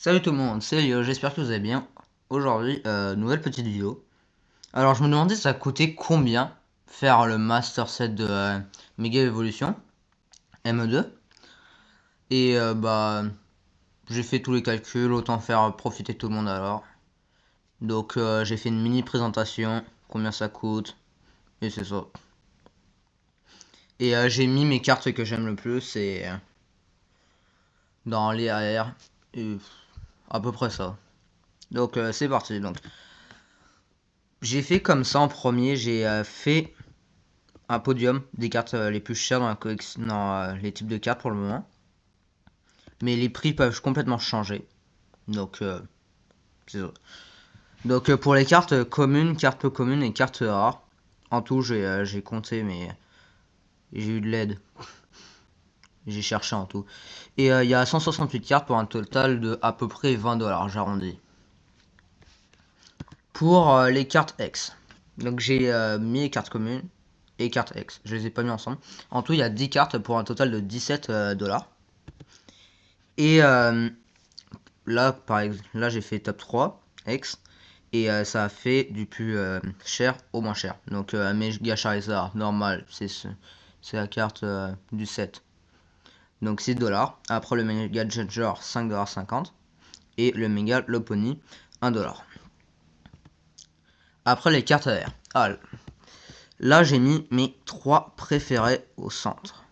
Salut tout le monde, c'est Lio, j'espère que vous allez bien. Aujourd'hui, nouvelle petite vidéo. Alors je me demandais ça coûtait combien faire le master set de Mega Evolution ME2. Et j'ai fait tous les calculs, autant faire profiter tout le monde alors. Donc j'ai fait une mini présentation, combien ça coûte, et c'est ça. Et j'ai mis mes cartes que j'aime le plus et dans les AR, et à peu près ça. Donc c'est parti. Donc j'ai fait comme ça en premier, j'ai fait un podium des cartes les plus chères dans la collection, dans les types de cartes pour le moment. Mais les prix peuvent complètement changer. Donc, c'est ça. Donc pour les cartes communes, cartes peu communes et cartes rares, en tout j'ai compté, mais j'ai eu de l'aide. J'ai cherché en tout. Et il y a 168 cartes pour un total de à peu près 20$, j'arrondis. Pour les cartes X. Donc j'ai mis les cartes communes et cartes X. Je les ai pas mis ensemble. En tout, il y a 10 cartes pour un total de 17$. Et là, par exemple, là j'ai fait top 3 X. Et ça a fait du plus cher au moins cher. Donc Mega Charizard, normal, c'est la carte du 7. Donc 6$. Après le Mega Changer, 5,50$. Et le Mega Lopunny, 1$. Après les cartes AR. Ah, là j'ai mis mes 3 préférés au centre.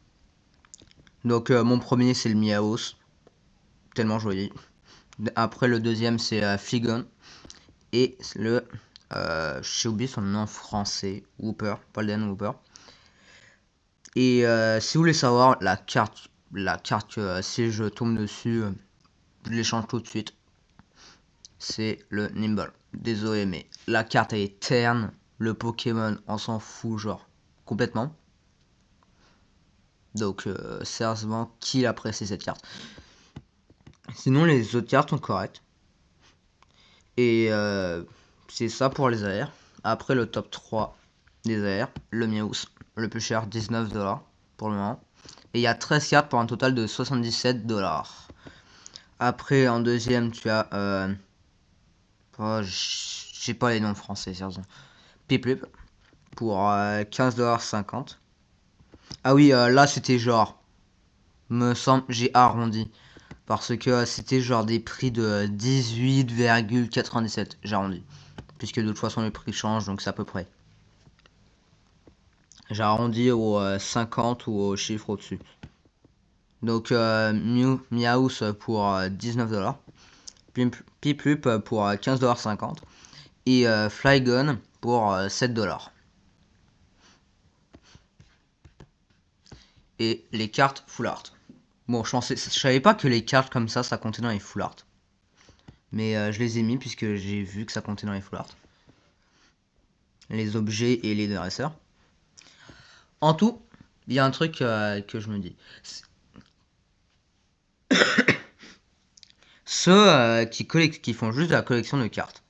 Donc mon premier c'est le Miaos. Tellement joli. Après le deuxième c'est Fligon. Et le j'ai oublié son nom français, Wooper, Golden Wooper. Et si vous voulez savoir la carte que si je tombe dessus, je l'échange tout de suite. C'est le Nimble. Désolé, mais la carte elle est terne. Le Pokémon, on s'en fout, genre, complètement. Donc, sérieusement, qui apprécie cette carte? Sinon, les autres cartes sont correctes. Et c'est ça pour les AR. Après le top 3 des AR, le Meowth, le plus cher, 19$ pour le moment. Et il y a 13 cartes pour un total de 77$. Après, en deuxième, tu as... oh, j'ai pas les noms français, sérieusement. Piplup pour 15,50$. Ah oui, là, c'était genre... Me semble, j'ai arrondi. Parce que c'était genre des prix de 18,97$. J'ai arrondi. Puisque de toute façon, les prix changent, donc c'est à peu près. J'ai arrondi au 50 ou au chiffre au-dessus. Donc Meowth pour 19$. Piplup pour 15,50$. Et Flygon pour 7$. Et les cartes full art. Bon, je savais pas que les cartes comme ça comptait dans les full art. Mais je les ai mis puisque j'ai vu que ça comptait dans les full art. Les objets et les dresseurs. En tout, il y a un truc que je me dis. Ceux qui font juste de la collection de cartes,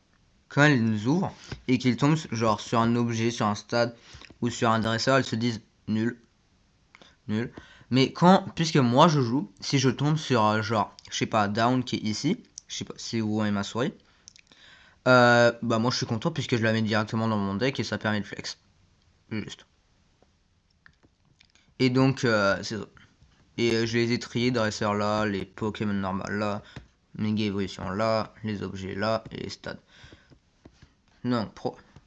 quand ils nous ouvrent et qu'ils tombent genre sur un objet, sur un stade ou sur un dresseur, ils se disent nul, nul. Mais puisque moi je joue, si je tombe sur genre, je sais pas, Down qui est ici, je sais pas si vous voyez ma souris, bah moi je suis content puisque je la mets directement dans mon deck et ça permet de flex. Juste. Et donc c'est ça. Et je les ai triés, dresseurs là, les Pokémon normales là, Mega Evolution là, les objets là et les stades. Donc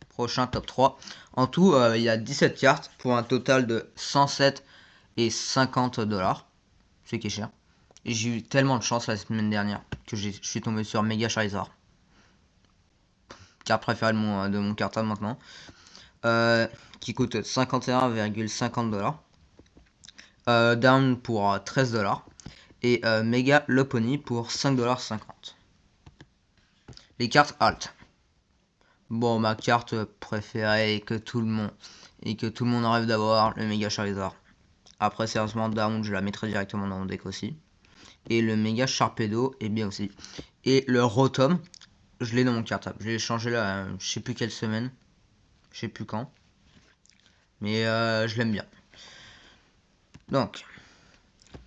prochain top 3. En tout, il y a 17 cartes pour un total de 107 et 50$. Ce qui est cher. Et j'ai eu tellement de chance la semaine dernière que je suis tombé sur Mega Charizard. Carte préférée de mon cartable maintenant. Qui coûte 51,50$. Down pour 13$. Et Mega Lopunny pour 5,50$. Les cartes alt. Bon, ma carte préférée et que tout le monde rêve d'avoir, le Mega Charizard. Après, sérieusement, Down, je la mettrai directement dans mon deck aussi. Et le Mega Sharpedo est bien aussi. Et le Rotom, je l'ai dans mon cartable. Je l'ai changé là, je sais plus quelle semaine. Je sais plus quand. Mais je l'aime bien. Donc,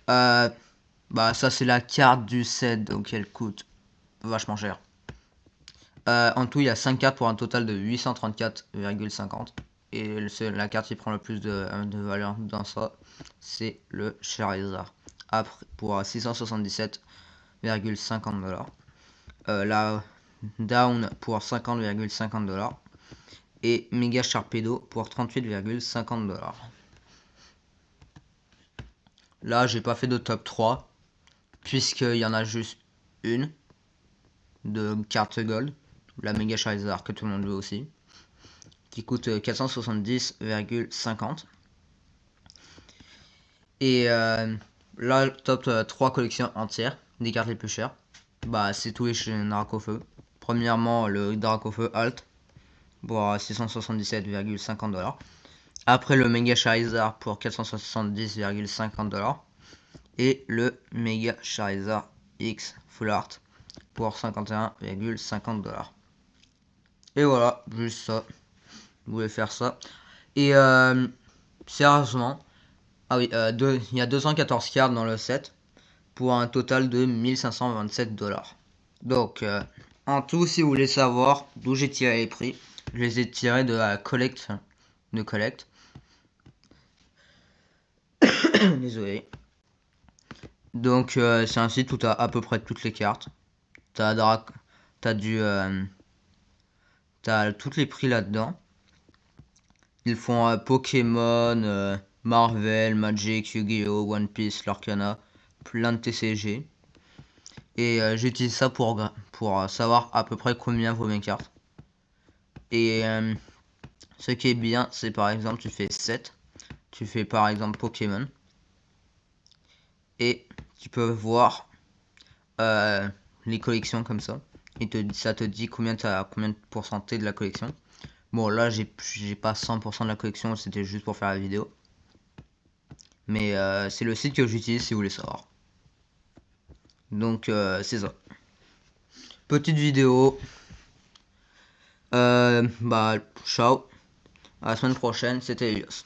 bah ça c'est la carte du set, donc elle coûte vachement cher. En tout, il y a 5 cartes pour un total de 834,50. Et la carte qui prend le plus de valeur dans ça, c'est le Charizard. Après, pour 677,50$. La Down pour 50,50$. Et Mega Sharpedo pour 38,50$. Là, j'ai pas fait de top 3, puisqu'il y en a juste une de carte gold, la Mega Charizard que tout le monde veut aussi, qui coûte 470,50. Et là, top 3 collections entières des cartes les plus chères. Bah, c'est tous les Dracofeu. Premièrement, le Dracofeu Alt pour 677,50$. Après, le Mega Charizard pour 470,50$. Et le Mega Charizard X Full Art pour 51,50$. Et voilà, juste ça. Vous voulez faire ça. Et sérieusement, ah oui, il y a 214 cartes dans le set pour un total de 1527$. Donc, en tout, si vous voulez savoir d'où j'ai tiré les prix, je les ai tirés de la Collect. Désolé. Donc, c'est un site où tu as à peu près toutes les cartes. T'as tous les prix là-dedans. Ils font Pokémon, Marvel, Magic, Yu-Gi-Oh, One Piece, Lorcana, plein de TCG. Et j'utilise ça pour savoir à peu près combien vaut mes cartes. Et ce qui est bien, c'est par exemple, tu fais 7. Tu fais par exemple Pokémon. Et tu peux voir les collections comme ça. Et ça te dit combien de pourcentage de la collection. Bon, là, j'ai pas 100% de la collection, c'était juste pour faire la vidéo. Mais c'est le site que j'utilise si vous voulez savoir. Donc, c'est ça. Petite vidéo. Bah, ciao. À la semaine prochaine, c'était Elios.